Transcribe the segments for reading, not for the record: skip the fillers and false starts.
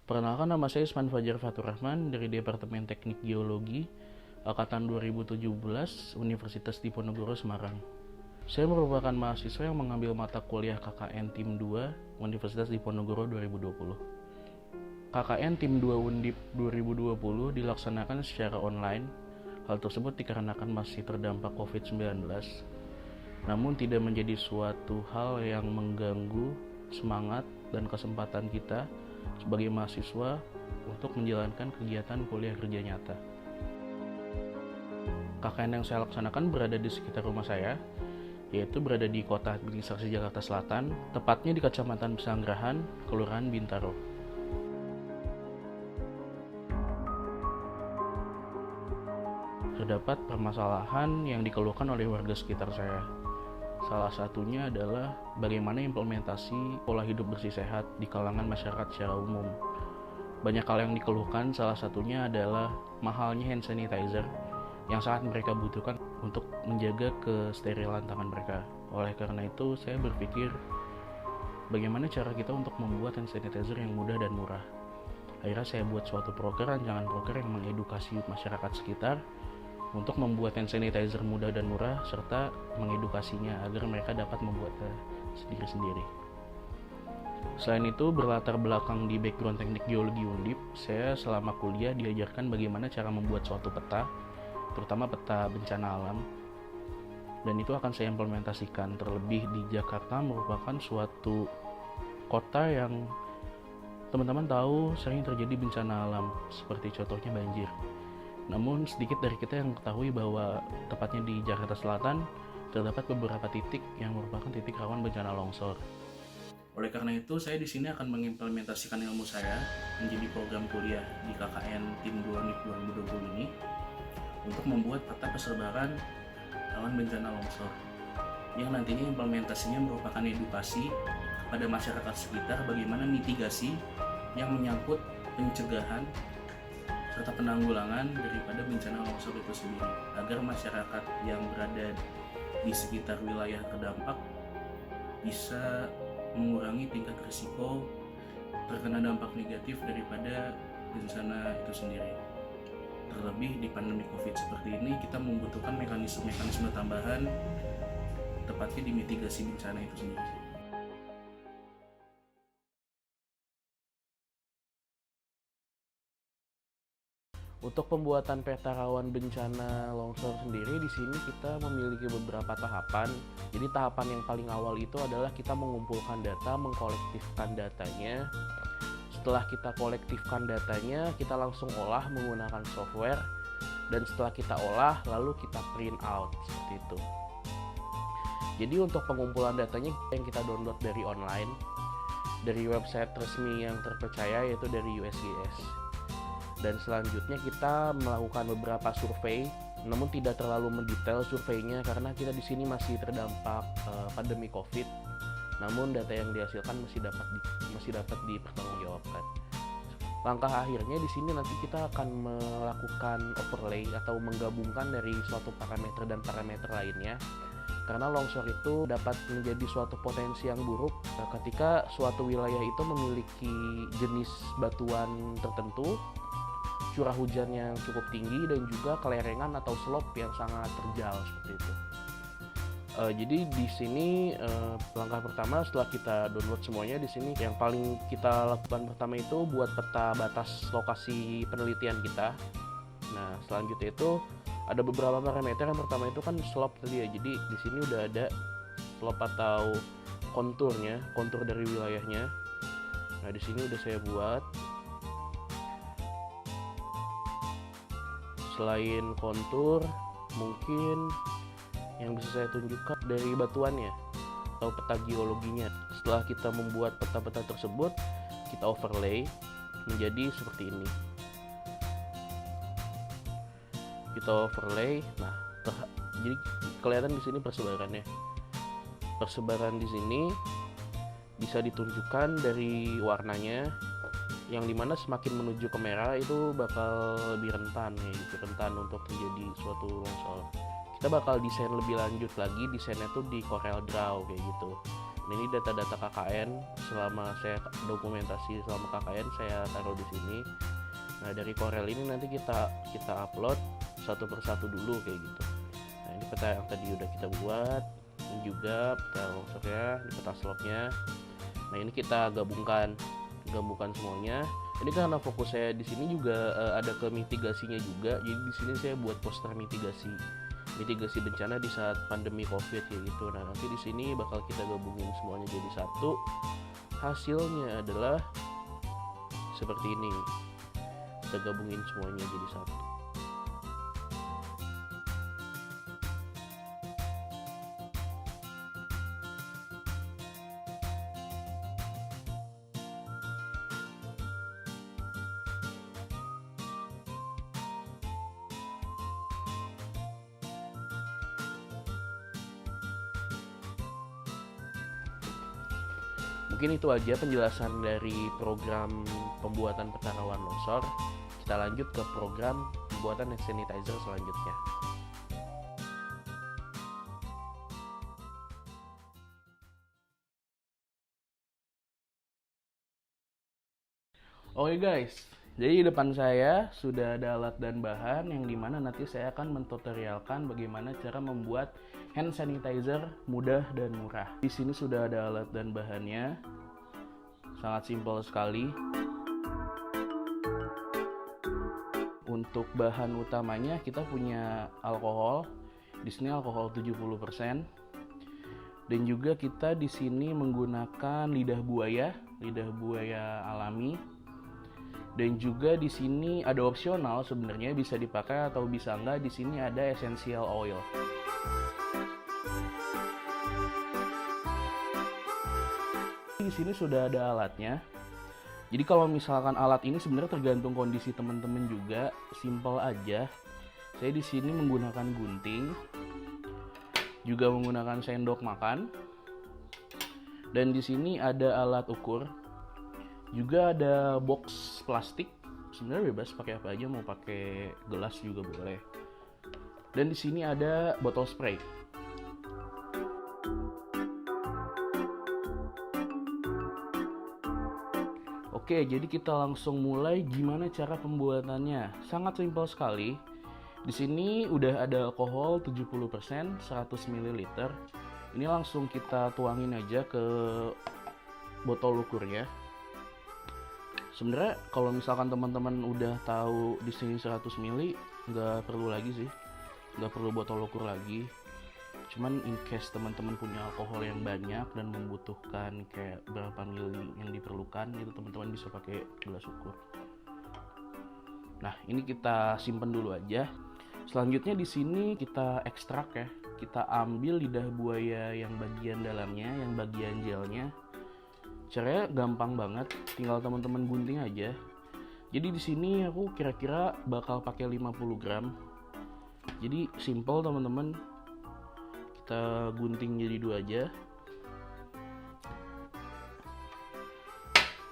Perkenalkan, nama saya Isman Fajar Fatur Rahman dari Departemen Teknik Geologi Angkatan 2017 Universitas Diponegoro Semarang. Saya merupakan mahasiswa yang mengambil mata kuliah KKN Tim 2 Universitas Diponegoro 2020. KKN Tim 2 Undip 2020 dilaksanakan secara online. Hal tersebut dikarenakan masih terdampak COVID-19, namun tidak menjadi suatu hal yang mengganggu semangat dan kesempatan kita sebagai mahasiswa untuk menjalankan kegiatan kuliah kerja nyata. KKN yang saya laksanakan berada di sekitar rumah saya, yaitu berada di Kota Administrasi Jakarta Selatan, tepatnya di Kecamatan Pesanggerahan, Kelurahan Bintaro. Terdapat permasalahan yang dikeluhkan oleh warga sekitar saya. Salah satunya adalah bagaimana implementasi pola hidup bersih sehat di kalangan masyarakat secara umum. Banyak hal yang dikeluhkan, salah satunya adalah mahalnya hand sanitizer yang sangat mereka butuhkan untuk menjaga kesterilan tangan mereka. Oleh karena itu, saya berpikir bagaimana cara kita untuk membuat hand sanitizer yang mudah dan murah. Akhirnya saya buat suatu rancangan proker yang mengedukasi masyarakat sekitar untuk membuat hand sanitizer mudah dan murah, serta mengedukasinya agar mereka dapat membuatnya sendiri-sendiri. Selain itu, berlatar belakang di background teknik geologi Undip, saya selama kuliah diajarkan bagaimana cara membuat suatu peta, terutama peta bencana alam, dan itu akan saya implementasikan. Terlebih di Jakarta merupakan suatu kota yang teman-teman tahu sering terjadi bencana alam, seperti contohnya banjir. Namun sedikit dari kita yang ketahui bahwa tepatnya di Jakarta Selatan terdapat beberapa titik yang merupakan titik rawan bencana longsor. Oleh karena itu, saya di sini akan mengimplementasikan ilmu saya menjadi program kuliah di KKN Tim 2 Undip 2020 ini untuk membuat peta persebaran rawan bencana longsor, yang nantinya implementasinya merupakan edukasi kepada masyarakat sekitar bagaimana mitigasi yang menyangkut pencegahan serta penanggulangan daripada bencana longsor itu sendiri, agar masyarakat yang berada di sekitar wilayah terdampak bisa mengurangi tingkat risiko terkena dampak negatif daripada bencana itu sendiri. Terlebih di pandemi COVID seperti ini, kita membutuhkan mekanisme tambahan, tepatnya di mitigasi bencana itu sendiri. Untuk pembuatan peta rawan bencana longsor sendiri, di sini kita memiliki beberapa tahapan. Jadi tahapan yang paling awal itu adalah kita mengumpulkan data, mengkolektifkan datanya. Setelah kita kolektifkan datanya, kita langsung olah menggunakan software. Dan setelah kita olah, lalu kita print out, seperti itu. Jadi untuk pengumpulan datanya yang kita download dari online, dari website resmi yang terpercaya, yaitu dari USGS. Dan selanjutnya kita melakukan beberapa survei, namun tidak terlalu mendetail surveinya karena kita di sini masih terdampak pandemi COVID. Namun data yang dihasilkan masih dapat dipertanggungjawabkan. Langkah akhirnya di sini nanti kita akan melakukan overlay atau menggabungkan dari suatu parameter dan parameter lainnya. Karena longsor itu dapat menjadi suatu potensi yang buruk ketika suatu wilayah itu memiliki jenis batuan tertentu, curah hujan yang cukup tinggi, dan juga kelerengan atau slope yang sangat terjal seperti itu. Jadi di sini langkah pertama setelah kita download semuanya, di sini yang paling kita lakukan pertama itu buat peta batas lokasi penelitian kita. Nah, selanjutnya itu ada beberapa parameter. Yang pertama itu kan slope tadi ya. Jadi di sini udah ada slope atau konturnya, kontur dari wilayahnya. Nah, di sini udah saya buat. Selain kontur, mungkin yang bisa saya tunjukkan dari batuannya atau peta geologinya. Setelah kita membuat peta-peta tersebut, kita overlay menjadi seperti ini. Kita overlay. Nah, jadi kelihatan di sini persebarannya. Persebaran di sini bisa ditunjukkan dari warnanya. yang dimana semakin menuju ke merah itu bakal lebih rentan ya gitu, rentan untuk terjadi suatu longsor. Kita bakal desain lebih lanjut lagi, desainnya tuh di Corel Draw kayak gitu. Nah, ini data-data KKN selama saya dokumentasi selama KKN saya taruh di sini. Nah, dari Corel ini nanti kita upload satu persatu dulu kayak gitu. Nah, ini peta yang tadi udah kita buat, ini juga peta longsornya, ini peta slopnya. Nah, ini kita gabungkan semuanya. Ini karena fokus saya di sini juga ada ke mitigasinya juga. Jadi di sini saya buat poster mitigasi bencana di saat pandemi Covid kayak gitu. Nah, nanti di sini bakal kita gabungin semuanya jadi satu. Hasilnya adalah seperti ini. Kita gabungin semuanya jadi satu. Mungkin itu aja penjelasan dari program pembuatan peta rawan longsor. Kita lanjut ke program pembuatan hand sanitizer selanjutnya. Oke guys, jadi di depan saya sudah ada alat dan bahan yang dimana nanti saya akan mentutorialkan bagaimana cara membuat hand sanitizer mudah dan murah. Di sini sudah ada alat dan bahannya, sangat simpel sekali. Untuk bahan utamanya kita punya alkohol. Di sini alkohol 70%. Dan juga kita di sini menggunakan lidah buaya alami. Dan juga di sini ada opsional sebenarnya, bisa dipakai atau bisa enggak. Di sini ada essential oil. Di sini sudah ada alatnya. Jadi kalau misalkan alat ini sebenarnya tergantung kondisi teman-teman juga, simple aja. Saya di sini menggunakan gunting, juga menggunakan sendok makan. Dan di sini ada alat ukur. Juga ada box plastik. Sebenarnya bebas pakai apa aja, mau pakai gelas juga boleh. Dan di sini ada botol spray. Oke, jadi kita langsung mulai gimana cara pembuatannya. Sangat simpel sekali. Di sini udah ada alkohol 70%, 100 ml. Ini langsung kita tuangin aja ke botol ukurnya. Sebenarnya kalau misalkan teman-teman udah tahu di sini 100 ml, nggak perlu lagi sih, nggak perlu botol ukur lagi. Cuman in case teman-teman punya alkohol yang banyak dan membutuhkan kayak berapa mili yang diperlukan, itu teman-teman bisa pakai gelas ukur. Nah, ini kita simpen dulu aja. Selanjutnya di sini kita ekstrak ya. Kita ambil lidah buaya yang bagian dalamnya, yang bagian gelnya. Caranya gampang banget, tinggal teman-teman gunting aja. Jadi di sini aku kira-kira bakal pakai 50 gram. Jadi simple teman-teman. Kita gunting jadi 2 aja.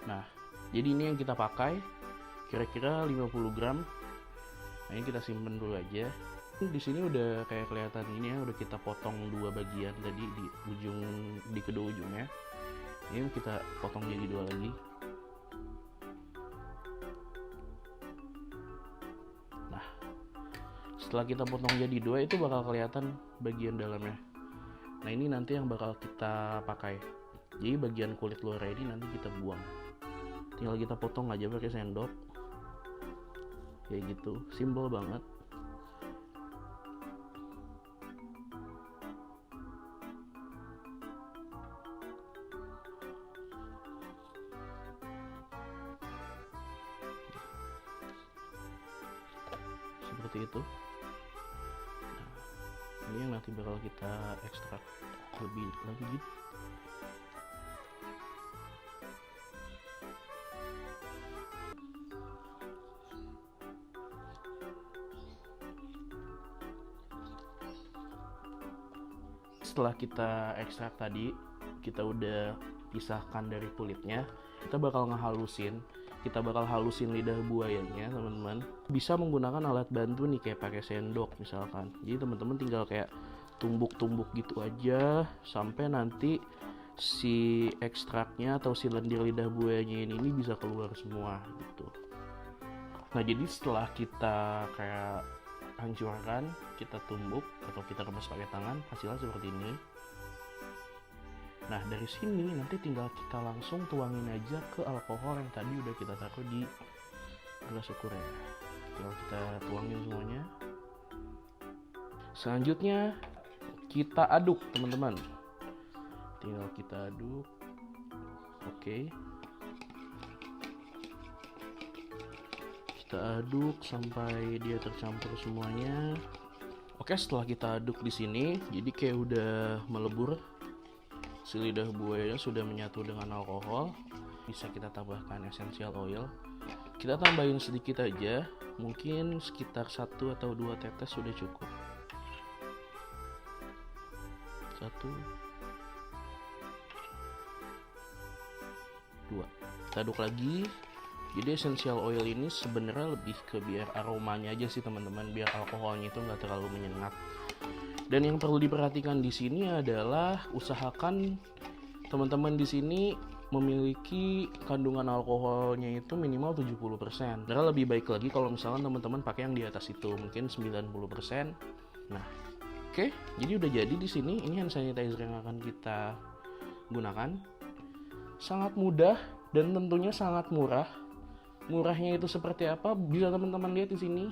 Nah, jadi ini yang kita pakai, kira-kira 50 gram. Nah, ini kita simpen dulu aja. Di sini udah kayak kelihatan ini ya, udah kita potong 2 bagian tadi di kedua ujungnya. Ini kita potong jadi 2 lagi. Nah, setelah kita potong jadi 2 itu bakal kelihatan bagian dalamnya. Nah, ini nanti yang bakal kita pakai. Jadi bagian kulit luar ini nanti kita buang. Tinggal kita potong aja pakai sendok. Kayak gitu, simple banget. Seperti itu. Nah, ini yang nanti bakal kita ekstrak lebih lanjut. Setelah kita ekstrak tadi, kita udah pisahkan dari kulitnya, kita bakal ngehalusin. kita bakal halusin lidah buayanya teman-teman. Bisa menggunakan alat bantu nih kayak pakai sendok misalkan. Jadi teman-teman tinggal kayak tumbuk-tumbuk gitu aja sampai nanti si ekstraknya atau si lendir lidah buayanya ini bisa keluar semua gitu. Nah jadi setelah kita kayak hancurkan, kita tumbuk atau kita remas pakai tangan, hasilnya seperti ini. Nah dari sini nanti tinggal kita langsung tuangin aja ke alkohol yang tadi udah kita taruh di gelas ukur ya. Tinggal kita tuangin semuanya. Selanjutnya kita aduk teman-teman. Tinggal kita aduk. Oke. Kita aduk sampai dia tercampur semuanya. Oke, setelah kita aduk di sini, jadi kayak udah melebur. Si lidah buaya sudah menyatu dengan alkohol. Bisa kita tambahkan essential oil. Kita tambahin sedikit aja, mungkin sekitar 1 atau 2 tetes sudah cukup. 1, 2. Kita aduk lagi. Jadi essential oil ini sebenarnya lebih ke biar aromanya aja sih teman-teman, biar alkoholnya itu nggak terlalu menyengat. Dan yang perlu diperhatikan di sini adalah usahakan teman-teman di sini memiliki kandungan alkoholnya itu minimal 70%. Karena lebih baik lagi kalau misalnya teman-teman pakai yang di atas itu, mungkin 90%. Nah, oke, jadi udah jadi di sini. Ini hand sanitizer yang akan kita gunakan. Sangat mudah dan tentunya sangat murah. Murahnya itu seperti apa? Bisa teman-teman lihat di sini.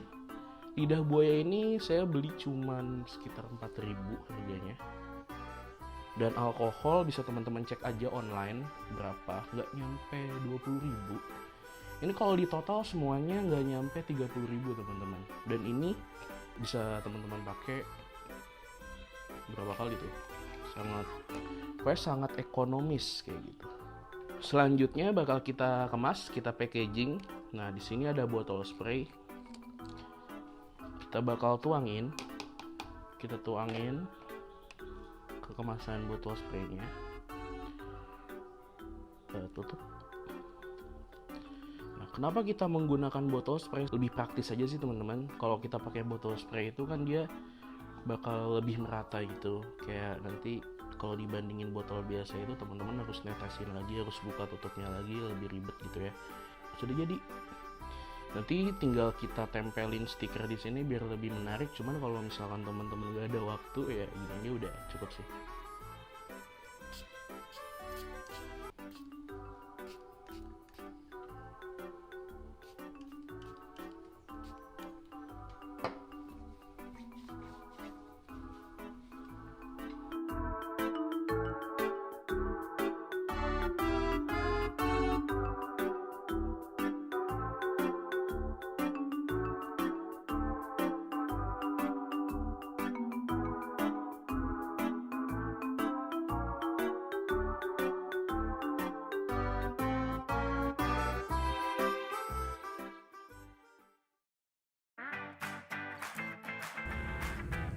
Lidah buaya ini saya beli cuman sekitar 4.000 harganya. Dan alkohol bisa teman-teman cek aja online berapa, nggak nyampe 20.000. Ini kalau di total semuanya nggak nyampe 30.000 teman-teman. Dan ini bisa teman-teman pakai berapa kali tuh? Sangat ekonomis kayak gitu. Selanjutnya bakal kita kemas, kita packaging. Nah, di sini ada botol spray. Kita bakal tuangin. Kita tuangin ke kemasan botol spraynya. Kita tutup. Nah, kenapa kita menggunakan botol spray? Lebih praktis aja sih teman-teman. Kalau kita pakai botol spray itu kan dia bakal lebih merata gitu. Kayak nanti kalau dibandingin botol biasa itu teman-teman harus netesin lagi, harus buka tutupnya lagi, lebih ribet gitu ya. Sudah jadi. Nanti tinggal kita tempelin stiker di sini biar lebih menarik. Cuman kalau misalkan teman-teman gak ada waktu ya ini udah cukup sih.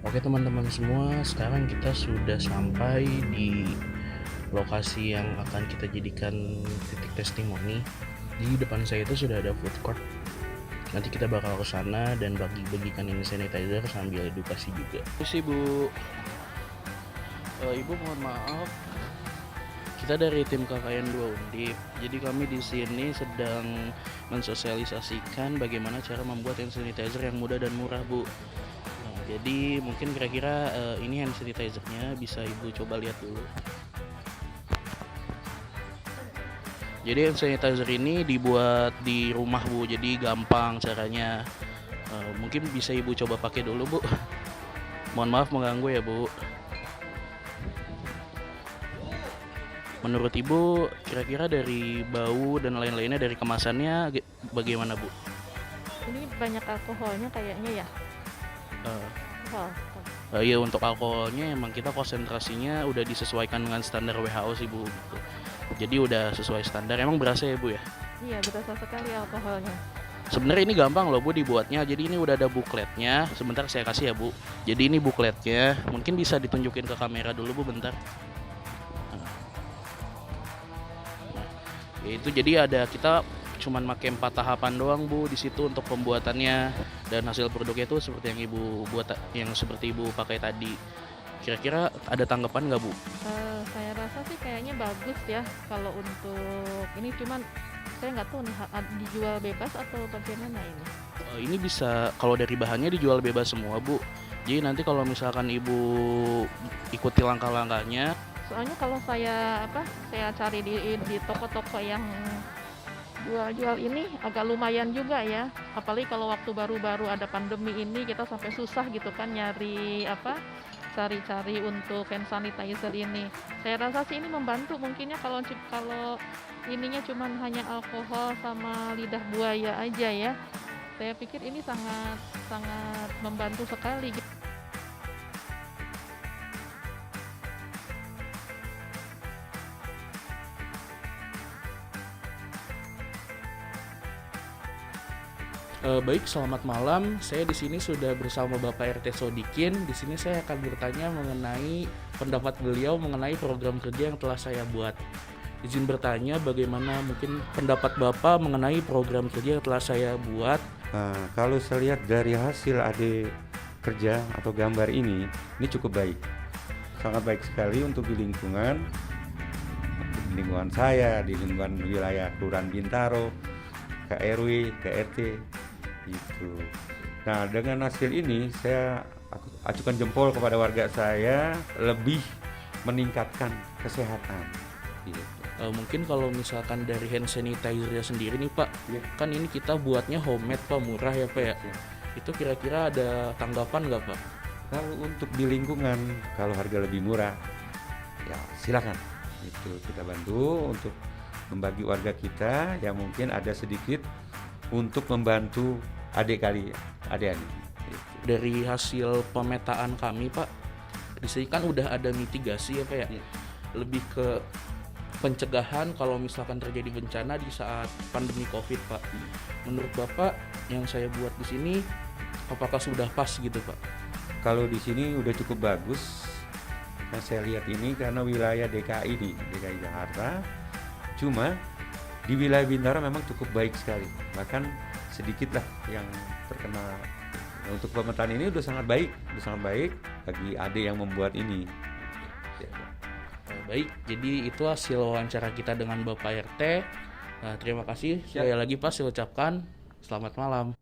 Oke teman-teman semua, sekarang kita sudah sampai di lokasi yang akan kita jadikan titik testimoni. Di depan saya itu sudah ada food court. Nanti kita bakal ke sana dan bagi-bagikan ini sanitizer sambil edukasi juga. Terus Bu, Ibu mohon maaf, kita dari tim KKN 2 Undip. Jadi kami di sini sedang mensosialisasikan bagaimana cara membuat hand sanitizer yang mudah dan murah, Bu. Jadi mungkin kira-kira ini hand sanitizer-nya bisa Ibu coba lihat dulu. Jadi hand sanitizer ini dibuat di rumah Bu, jadi gampang caranya. Mungkin bisa Ibu coba pakai dulu Bu. Mohon maaf mengganggu ya Bu. Menurut Ibu kira-kira dari bau dan lain-lainnya, dari kemasannya bagaimana Bu? Ini banyak alkoholnya kayaknya ya. Iya, untuk alkoholnya emang kita konsentrasinya udah disesuaikan dengan standar WHO sih Bu gitu. Jadi udah sesuai standar. Emang berasa ya Bu ya? Iya, berasa sekali alkoholnya. Sebenarnya ini gampang loh Bu dibuatnya. Jadi ini udah ada bukletnya. Sebentar saya kasih ya Bu. Jadi ini bukletnya. Mungkin bisa ditunjukin ke kamera dulu Bu bentar. Nah, itu jadi ada, kita cuman pakai 4 tahapan doang Bu di situ untuk pembuatannya, dan hasil produknya itu seperti yang Ibu buat, yang seperti Ibu pakai tadi. Kira-kira ada tanggapan nggak Bu? Saya rasa sih kayaknya bagus ya kalau untuk ini, cuman saya nggak tahu nih dijual bebas atau bagaimana ini. Ini bisa, kalau dari bahannya dijual bebas semua Bu. Jadi nanti kalau misalkan Ibu ikuti langkah-langkahnya. Soalnya kalau saya cari di toko-toko yang jual-jual ini agak lumayan juga ya. Apalagi kalau waktu baru-baru ada pandemi ini kita sampai susah gitu kan nyari cari-cari untuk hand sanitizer ini. Saya rasa sih ini membantu mungkinnya kalau ininya cuman hanya alkohol sama lidah buaya aja ya. Saya pikir ini sangat sangat membantu sekali. Baik, selamat malam. Saya di sini sudah bersama Bapak RT Sodikin. Di sini saya akan bertanya mengenai pendapat beliau mengenai program kerja yang telah saya buat. Izin bertanya, bagaimana mungkin pendapat Bapak mengenai program kerja yang telah saya buat? Nah, kalau saya lihat dari hasil adik kerja atau gambar ini cukup baik. Sangat baik sekali untuk di lingkungan saya, di lingkungan wilayah Kelurahan Bintaro, ke RW, ke RT gitu. Nah, dengan hasil ini aku acukan jempol kepada warga saya lebih meningkatkan kesehatan gitu. Mungkin kalau misalkan dari hand sanitizer sendiri nih Pak, Ya. kan ini kita buatnya homemade Pak, murah ya Pak ya. Ya. Itu kira-kira ada tanggapan nggak Pak? Kalau untuk di lingkungan, kalau harga lebih murah, ya silakan. Itu kita bantu untuk membagi warga kita yang mungkin ada sedikit untuk membantu adik-adik. Gitu. Dari hasil pemetaan kami Pak, di sini kan udah ada mitigasi ya Pak ya. Ya. Lebih ke pencegahan kalau misalkan terjadi bencana di saat pandemi Covid Pak. Menurut Bapak yang saya buat di sini apakah sudah pas gitu Pak? Kalau di sini udah cukup bagus. Yang saya lihat ini karena wilayah DKI Jakarta. Cuma di wilayah Bintaro memang cukup baik sekali. Bahkan sedikit lah yang terkena. Untuk pemetaan ini udah sangat baik bagi adik yang membuat ini. Baik, jadi itu hasil wawancara kita dengan Bapak RT. Terima kasih sekali lagi Pak, saya ucapkan selamat malam.